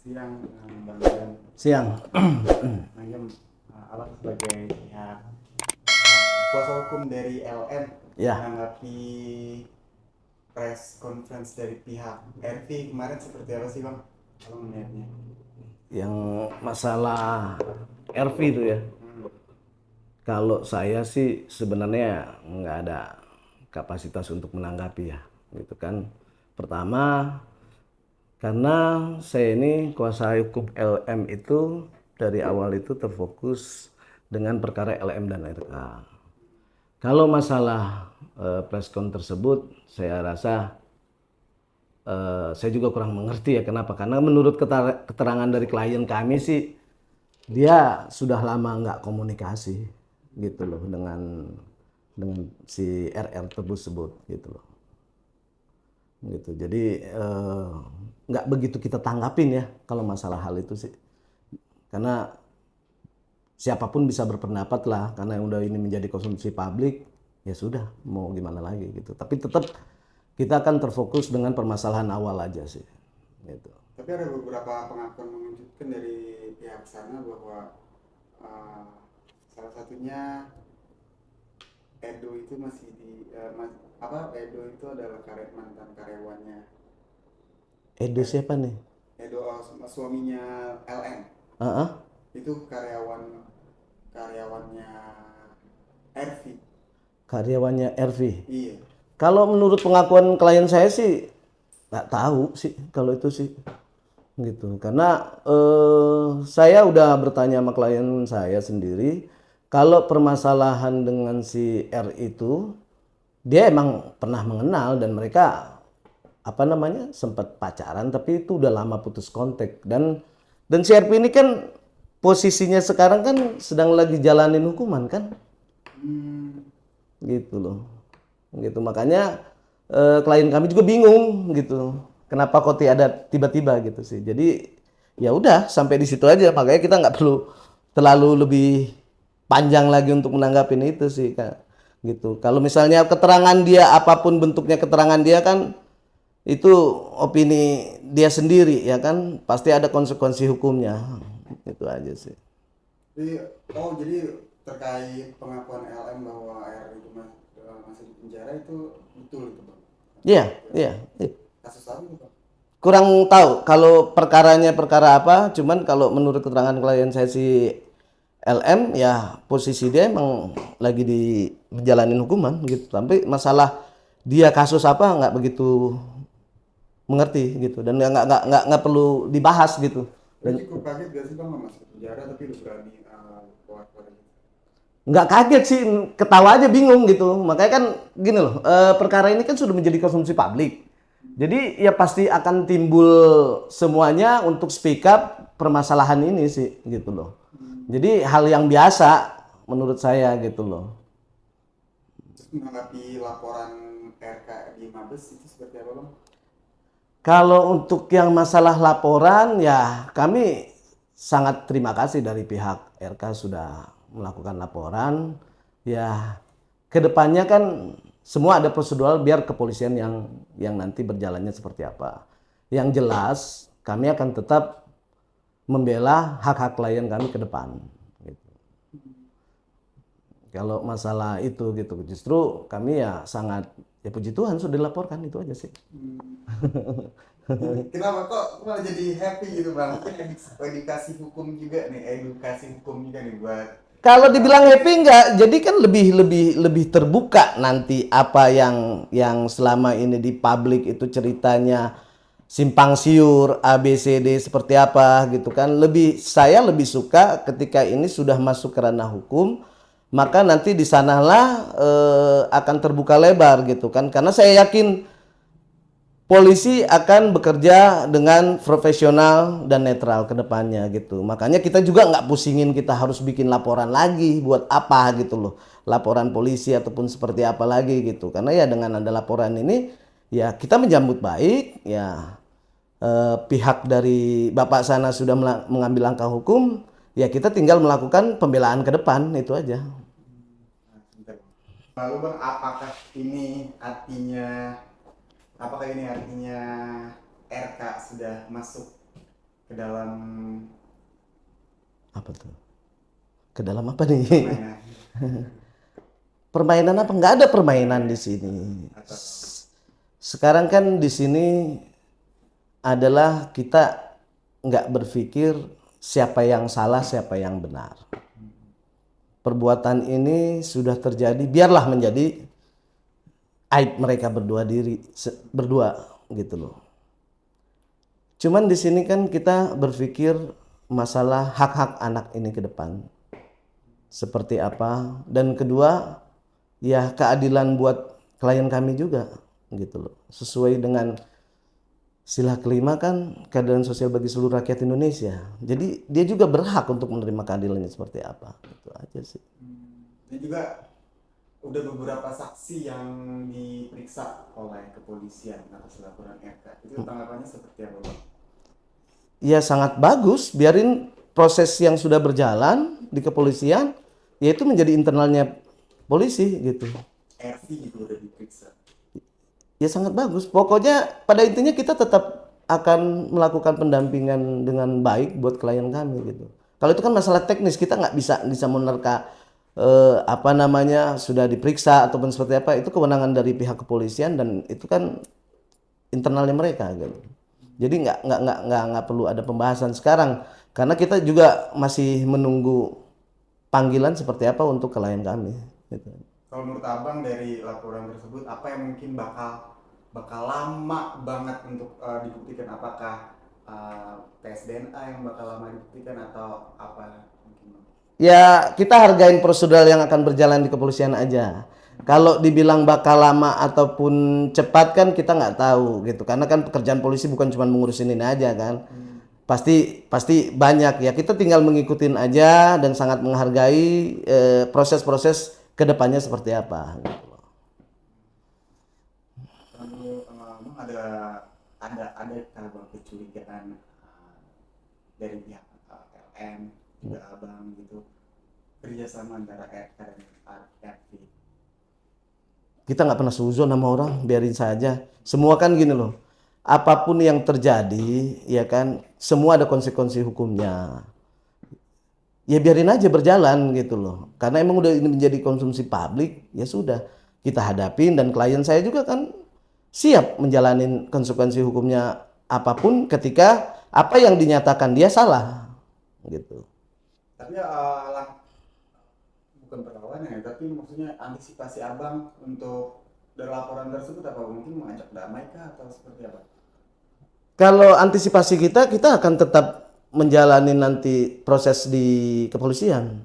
Siang, Bang Dan. Siang. Nanya Abang sebagai pihak kuasa hukum dari LM Ya, menanggapi press conference dari pihak RV kemarin seperti apa sih Bang? Abang melihatnya? yang masalah RV itu ya. Hmm. Kalau saya sih sebenarnya nggak ada kapasitas untuk menanggapi ya, gitu kan. Pertama, karena saya ini kuasa hukum LM itu dari awal itu terfokus dengan perkara LM dan RK. Kalau masalah preskon tersebut, saya rasa saya juga kurang mengerti ya kenapa. Karena menurut keterangan dari klien kami sih, dia sudah lama nggak komunikasi gitu loh dengan si RR tersebut gitu loh. Gitu. Jadi nggak begitu kita tanggapin ya kalau masalah hal itu sih. Karena siapapun bisa berpendapat lah karena udah ini menjadi konsumsi publik, ya sudah mau gimana lagi gitu. Tapi tetap kita akan terfokus dengan permasalahan awal aja sih. Gitu. Tapi ada beberapa pengakuan mengejutkan dari pihak sana bahwa eh, salah satunya Edo itu masih Edo itu adalah mantan karyawannya Edo siapa nih? Edo, suaminya LM. Heeh. Itu karyawannya RV. Karyawannya RV. Iya. Kalau menurut pengakuan klien saya sih nggak tahu sih kalau itu sih gitu. Karena saya udah bertanya sama klien saya sendiri kalau permasalahan dengan si R itu dia emang pernah mengenal dan mereka apa namanya sempat pacaran tapi itu udah lama putus kontak dan si RP ini kan posisinya sekarang kan sedang lagi jalanin hukuman kan Hmm. gitu loh gitu makanya klien kami juga bingung gitu kenapa kok ada tiba-tiba gitu sih jadi ya udah sampai di situ aja makanya kita nggak perlu terlalu lebih panjang lagi untuk menanggapin itu sih kak gitu kalau misalnya keterangan dia apapun bentuknya keterangan dia kan itu opini dia sendiri ya kan pasti ada konsekuensi hukumnya itu aja sih. Jadi, jadi terkait pengakuan LM bahwa R itu masih di penjara itu betul itu Bang? Iya, iya, iya. Kasus apa itu Bang? Kurang tahu kalau perkaranya perkara apa, cuman kalau menurut keterangan klien saya si LM ya posisi dia emang lagi di menjalanin hukuman gitu. Tapi masalah dia kasus apa nggak begitu mengerti gitu dan nggak perlu dibahas gitu. Tapi Dan cukup kaget gak sih Bang masuk penjara tapi udah berani keluar gitu? nggak kaget sih, ketawa aja bingung gitu. Makanya kan gini loh, perkara ini kan sudah menjadi konsumsi publik. Jadi ya pasti akan timbul semuanya untuk speak up permasalahan ini sih gitu loh. Jadi hal yang biasa menurut saya gitu loh. Terus menanggapi laporan RK di Mabes itu seperti apa Bang? Kalau untuk yang masalah laporan ya kami sangat terima kasih dari pihak RK sudah melakukan laporan. Ya kedepannya kan semua ada prosedural biar kepolisian yang nanti berjalannya seperti apa. Yang jelas kami akan tetap membela hak-hak klien kami ke depan. Gitu. Kalau masalah itu gitu justru kami ya sangat ya puji Tuhan sudah dilaporkan itu aja sih. Kenapa kok malah jadi happy gitu Bang? Mungkin edukasi hukum juga nih, buat Kalau dibilang happy enggak, jadi kan lebih terbuka nanti apa yang selama ini di publik itu ceritanya simpang siur A B C D seperti apa gitu kan. Saya lebih suka ketika ini sudah masuk ke ranah hukum, maka nanti di sanalah akan terbuka lebar gitu kan. Karena saya yakin polisi akan bekerja dengan profesional dan netral ke depannya gitu. Makanya kita juga nggak pusingin kita harus bikin laporan lagi buat apa gitu loh. Laporan polisi ataupun seperti apa lagi gitu. Karena ya dengan ada laporan ini ya kita menyambut baik ya pihak dari Bapak sana sudah mengambil langkah hukum ya kita tinggal melakukan pembelaan ke depan itu aja. lalu Bang, apakah ini artinya RK sudah masuk ke dalam Apa tuh? Ke dalam apa nih? permainan Permainan apa? Nggak ada permainan di sini. atau Sekarang kan di sini adalah kita nggak berpikir siapa yang salah, siapa yang benar. Perbuatan ini sudah terjadi, biarlah menjadi aib mereka berdua gitu loh. Cuman di sini kan kita berpikir masalah hak-hak anak ini ke depan. Seperti apa? Dan kedua, ya keadilan buat klien kami juga gitu loh. Sesuai dengan sila kelima kan keadilan sosial bagi seluruh rakyat Indonesia. Jadi dia juga berhak untuk menerima keadilannya seperti apa. Itu aja sih. ini juga udah beberapa saksi yang diperiksa oleh kepolisian atas laporan RK. Itu tanggapannya seperti apa, Bang? Ya sangat bagus, biarin proses yang sudah berjalan di kepolisian, yaitu menjadi internalnya polisi gitu. RV juga udah diperiksa. Ya sangat bagus. Pokoknya pada intinya kita tetap akan melakukan pendampingan dengan baik buat klien kami gitu. Kalau itu kan masalah teknis, kita nggak bisa menerka apa namanya sudah diperiksa ataupun seperti apa, itu kewenangan dari pihak kepolisian dan itu kan internalnya mereka gitu. Jadi nggak perlu ada pembahasan sekarang karena kita juga masih menunggu panggilan seperti apa untuk klien kami gitu. Kalau menurut Abang dari laporan tersebut apa yang mungkin bakal lama banget untuk dibuktikan, apakah tes DNA yang bakal lama dibuktikan atau apa mungkin, Bang? Ya kita hargain prosedural yang akan berjalan di kepolisian aja. Kalau dibilang bakal lama ataupun cepat kan kita nggak tahu gitu. Karena kan pekerjaan polisi bukan cuma mengurusin ini aja kan. Pasti banyak ya. Kita tinggal ngikutin aja dan sangat menghargai proses-proses kedepannya seperti apa. Gitu. Lalu Bang, ada kabar kecurigaan dari pihak LM juga Abang gitu, kerjasama antara RK dan RV. Kita nggak pernah suzon sama orang, biarin saja. Semua kan gini loh, apapun yang terjadi, ya kan, semua ada konsekuensi hukumnya. Ya biarin aja berjalan gitu loh. Karena emang udah ini menjadi konsumsi publik, ya sudah kita hadapin dan klien saya juga kan siap menjalani konsekuensi hukumnya apapun ketika apa yang dinyatakan dia salah, gitu. Tapi bukan perlawanan ya, tapi maksudnya antisipasi Abang untuk dari laporan tersebut apa, mungkin mengajak damai kah atau seperti apa? Kalau antisipasi kita akan tetap menjalani nanti proses di kepolisian.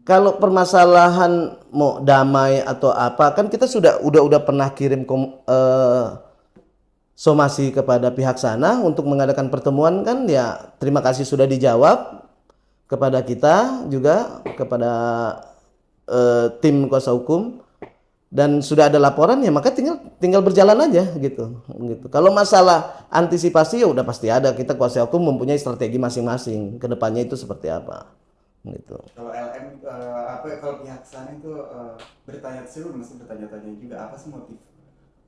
Kalau permasalahan mau damai atau apa, kan kita udah pernah kirim somasi kepada pihak sana untuk mengadakan pertemuan kan ya, terima kasih sudah dijawab kepada kita juga kepada tim kuasa hukum dan sudah ada laporan ya maka tinggal berjalan aja gitu. Kalau masalah antisipasi ya udah pasti ada, kita kuasa hukum mempunyai strategi masing-masing ke depannya itu seperti apa gitu. Kalau LM apa ya, kalau pihak sana itu bertanya sih, masih bertanya-tanya juga apa sih motif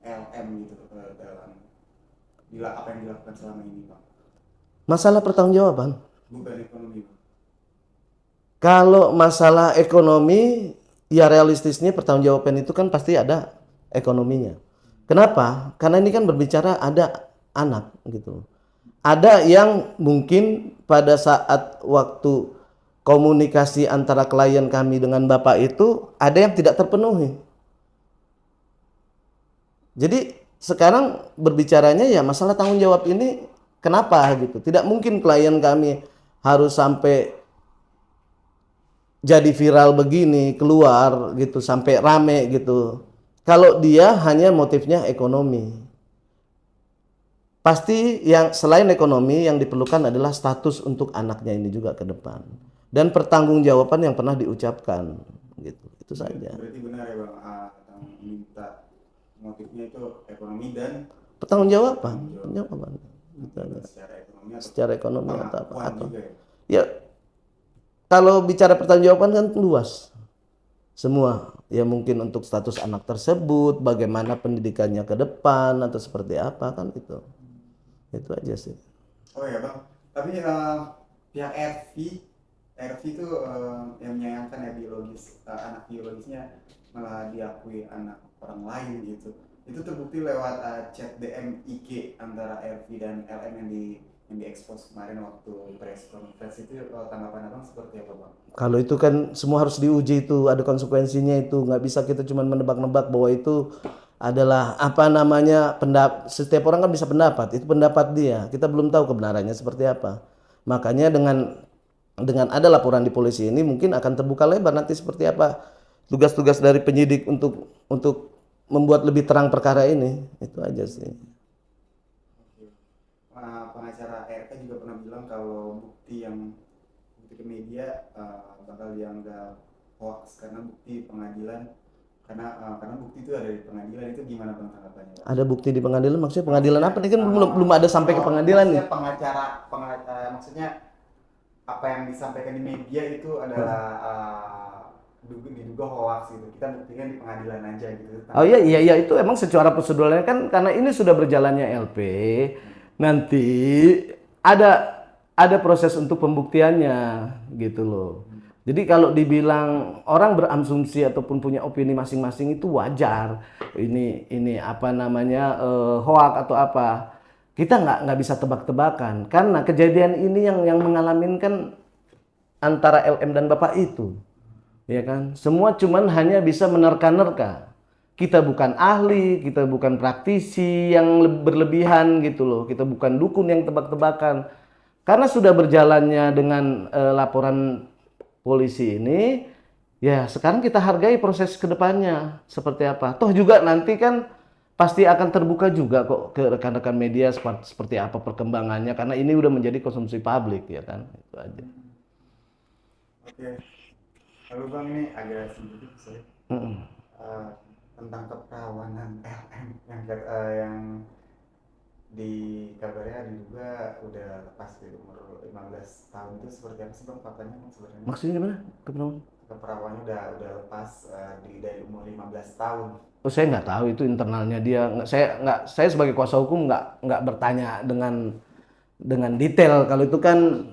LM gitu dalam apa yang dilakukan selama ini, Bang? Masalah pertanggungjawaban. Bukan ekonomi, Bang. Kalau masalah ekonomi, ya realistisnya pertanggungjawaban itu kan pasti ada ekonominya. Kenapa? Karena ini kan berbicara ada anak gitu. Ada yang mungkin pada saat waktu komunikasi antara klien kami dengan bapak itu ada yang tidak terpenuhi. Jadi sekarang berbicaranya ya masalah tanggung jawab ini kenapa gitu. Tidak mungkin klien kami harus sampai jadi viral begini keluar gitu sampai rame gitu. Kalau dia hanya motifnya ekonomi. Pasti yang selain ekonomi yang diperlukan adalah status untuk anaknya ini juga ke depan. Dan pertanggungjawaban yang pernah diucapkan gitu. Itu saja. Berarti benar ya, Bang, yang minta motifnya itu ekonomi dan Pertanggungjawaban. secara ekonomi atau Secara ekonomi atau apa. pengakuan juga ya. Ya kalau bicara pertanggungjawaban kan luas. Semua ya mungkin untuk status anak tersebut, bagaimana pendidikannya ke depan atau seperti apa kan itu aja sih. Oh ya, Bang, Tapi pihak RV itu yang menyayangkan ya anak biologisnya malah diakui anak orang lain gitu. Itu terbukti lewat chat DM IG antara RV dan LM yang diekspos kemarin waktu press conference itu. Tanggapan abang seperti apa bang? Kalau itu kan semua harus diuji, itu ada konsekuensinya, itu nggak bisa kita cuma menebak-nebak bahwa itu adalah apa namanya setiap orang kan bisa pendapat, itu pendapat dia, kita belum tahu kebenarannya seperti apa. Makanya dengan ada laporan di polisi ini mungkin akan terbuka lebar nanti seperti apa tugas-tugas dari penyidik untuk membuat lebih terang perkara ini, itu aja sih. Pengacara RK juga pernah bilang kalau bukti ke media bakal dianggap hoax karena bukti pengadilan, karena bukti itu ada di pengadilan. Itu gimana bang tanggapannya bang? Ada bukti di pengadilan, maksudnya pengadilan apa nih, kan belum ada sampai ke pengadilan nih. Maksudnya apa yang disampaikan di media itu adalah diduga hoax gitu. Kita buktikan di pengadilan aja gitu. Oh iya iya iya, itu emang secara proseduralnya kan karena ini sudah berjalannya LP, nanti ada proses untuk pembuktiannya gitu loh. Jadi kalau dibilang orang berasumsi ataupun punya opini masing-masing itu wajar. Ini apa namanya hoak atau apa. Kita nggak bisa tebak-tebakan karena kejadian ini yang mengalami kan antara LM dan bapak itu, ya kan. Semua cuman hanya bisa menerka-nerka. Kita bukan ahli, kita bukan praktisi yang berlebihan gitu loh. Kita bukan dukun yang tebak-tebakan. Karena sudah berjalannya dengan laporan polisi ini, ya sekarang kita hargai proses kedepannya seperti apa. Toh juga nanti kan pasti akan terbuka juga kok ke rekan-rekan media seperti apa perkembangannya, karena ini udah menjadi konsumsi publik, ya kan. Itu aja. Oke. Lalu bang, ini agak sedikit saya tentang keperawanan LM yang di kabarnya diduga udah lepas di umur 15 tahun. Itu seperti apa sih bang faktanya bang sebenarnya? Maksudnya gimana? Keperawannya udah lepas dari umur 15 tahun. Oh, saya nggak tahu itu internalnya dia. Saya sebagai kuasa hukum nggak bertanya dengan detail. Kalau itu kan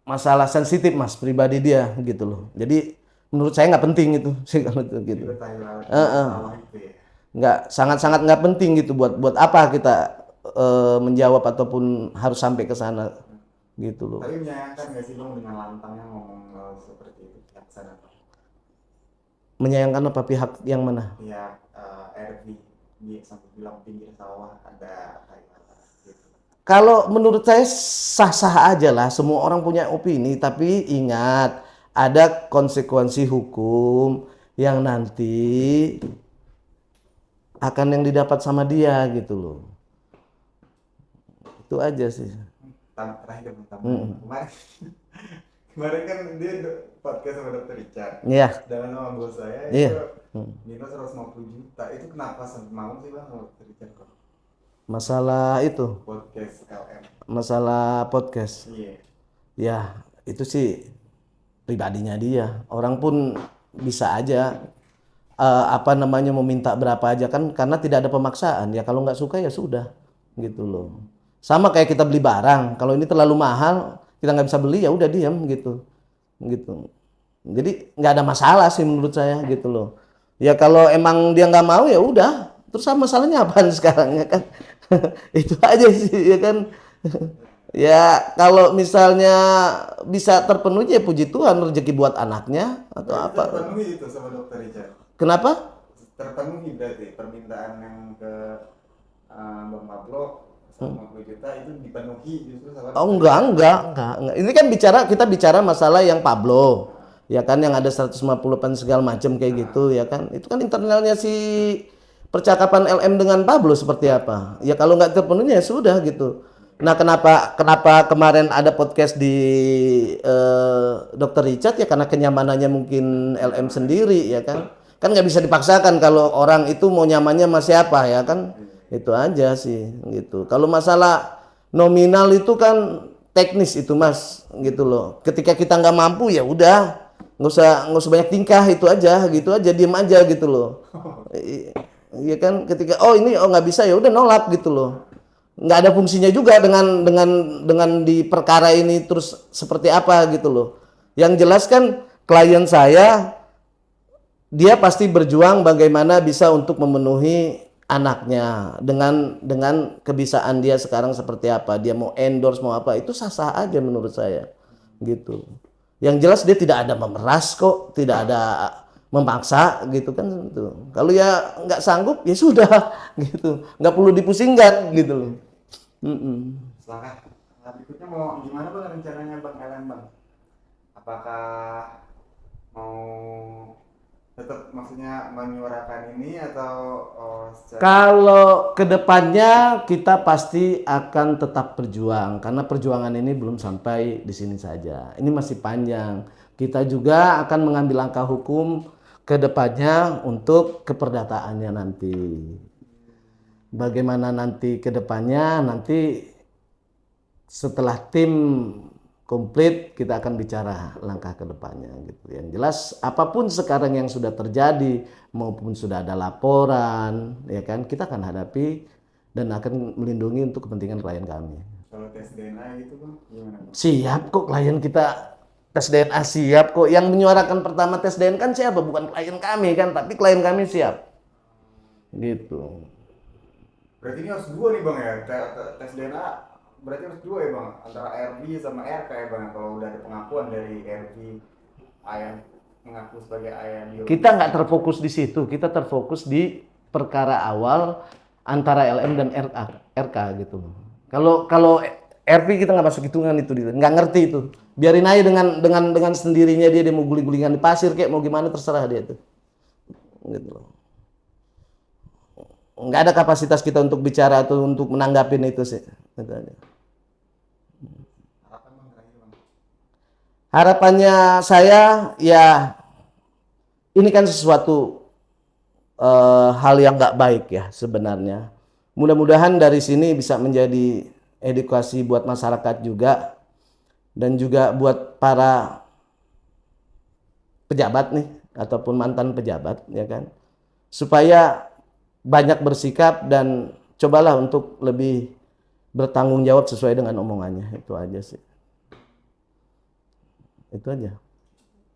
masalah sensitif mas, pribadi dia gitu loh. Jadi menurut saya nggak penting itu sih kalau itu gitu. Nggak, sangat-sangat nggak penting gitu, buat apa kita menjawab ataupun harus sampai ke sana gitu loh. Tapi menyayangkan nggak sih bang dengan lantangnya ngomong seperti itu pihak sana? Menyayangkan apa, pihak yang mana? Pihak RV sampai bilang pinggir sawah ada kayak gitu. Kalau menurut saya sah-sah aja lah, semua orang punya opini, tapi ingat ada konsekuensi hukum yang nanti akan yang didapat sama dia gitu loh. Itu aja sih. Terakhir kemarin kan dia podcast sama Dr. Richard. Iya. Dan sama bos saya Iya. Itu minta 150 juta. Itu kenapa sampai mau sih bang sama Dr. Richard kok? Masalah itu. Podcast LM. Masalah podcast. Iya. Ya, itu sih pribadinya dia. Orang pun bisa aja apa namanya meminta berapa aja kan, karena tidak ada pemaksaan. Ya kalau nggak suka ya sudah gitu loh. Sama kayak kita beli barang, kalau ini terlalu mahal kita nggak bisa beli, ya udah diam gitu. Jadi nggak ada masalah sih menurut saya gitu loh. Ya kalau emang dia nggak mau ya udah, terus masalahnya apaan sekarang, ya kan. Itu aja sih, ya kan. Ya kalau misalnya bisa terpenuhi ya puji Tuhan, rezeki buat anaknya atau apa. Terpenuhi itu sama Dr. Richard. Kenapa? Terpenuhi berarti permintaan yang ke Bang Pablo 150 juta itu dipenuhi justru sama. Oh enggak. Ini kan kita bicara masalah yang Pablo. Ya kan, yang ada 150 segala macam kayak gitu, ya kan. Itu kan internalnya si percakapan LM dengan Pablo seperti apa. Ya kalau nggak terpenuhi ya sudah gitu. Nah, kenapa kemarin ada podcast di Dr. Richard, ya karena kenyamanannya mungkin LM sendiri, ya kan. Kan nggak bisa dipaksakan kalau orang itu mau nyamannya sama siapa, ya kan. Itu aja sih gitu. Kalau masalah nominal itu kan teknis itu mas gitu loh. Ketika kita nggak mampu ya udah, nggak usah banyak tingkah, itu aja gitu aja, diem aja gitu loh. Iya kan, ketika ini nggak bisa ya udah nolak gitu loh. nggak ada fungsinya juga dengan di perkara ini terus seperti apa gitu loh. Yang jelas kan klien saya dia pasti berjuang bagaimana bisa untuk memenuhi anaknya dengan kebiasaan dia sekarang seperti apa. Dia mau endorse mau apa itu sah-sah aja menurut saya gitu. Yang jelas dia tidak ada memeras kok, tidak ada memaksa gitu kan gitu. Kalau ya nggak sanggup ya sudah gitu, nggak perlu dipusingkan gitu loh. Langkah berikutnya mau gimana bang rencananya bang Ellen bang? Apakah mau tetap maksudnya menyuarakan ini atau secara Kalau kedepannya kita pasti akan tetap berjuang karena perjuangan ini belum sampai di sini saja. Ini masih panjang. Kita juga akan mengambil langkah hukum kedepannya untuk keperdataannya nanti. Bagaimana nanti kedepannya nanti setelah tim komplit kita akan bicara langkah ke depannya gitu. Yang jelas apapun sekarang yang sudah terjadi maupun sudah ada laporan ya kan kita akan hadapi dan akan melindungi untuk kepentingan klien kami. kalau tes DNA gitu bang gimana bang? Siap kok klien kita tes DNA siap kok. Yang menyuarakan pertama tes DNA kan siapa? Bukan klien kami kan, tapi klien kami siap. Gitu. Berarti ini harus dua nih bang ya tes DNA berarti harus dua ya bang antara RV sama RK ya bang kalau udah ada pengakuan dari RV ayah mengaku sebagai ayah biologis. Kita nggak terfokus di situ, kita terfokus di perkara awal antara LM dan RK gitu. Kalau RP kita nggak masuk hitungan itu, nggak ngerti itu. Biarin aja dengan sendirinya dia mau guling-gulingan di pasir kayak mau gimana terserah dia tuh. Gitu loh. Nggak ada kapasitas kita untuk bicara atau untuk menanggapin itu sih. Gitu aja. Harapan bang terakhir bang. Harapannya saya ya ini kan sesuatu hal yang nggak baik ya sebenarnya. Mudah-mudahan dari sini bisa menjadi edukasi buat masyarakat juga dan juga buat para pejabat nih ataupun mantan pejabat ya kan supaya banyak bersikap dan cobalah untuk lebih bertanggung jawab sesuai dengan omongannya. Itu aja sih. Itu aja.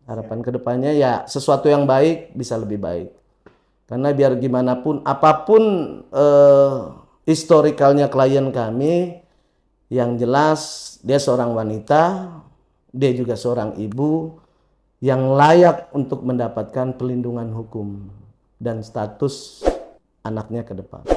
Harapan kedepannya ya sesuatu yang baik bisa lebih baik. Karena biar gimana pun, apapun historikalnya klien kami, yang jelas dia seorang wanita, dia juga seorang ibu yang layak untuk mendapatkan pelindungan hukum dan status anaknya ke depan.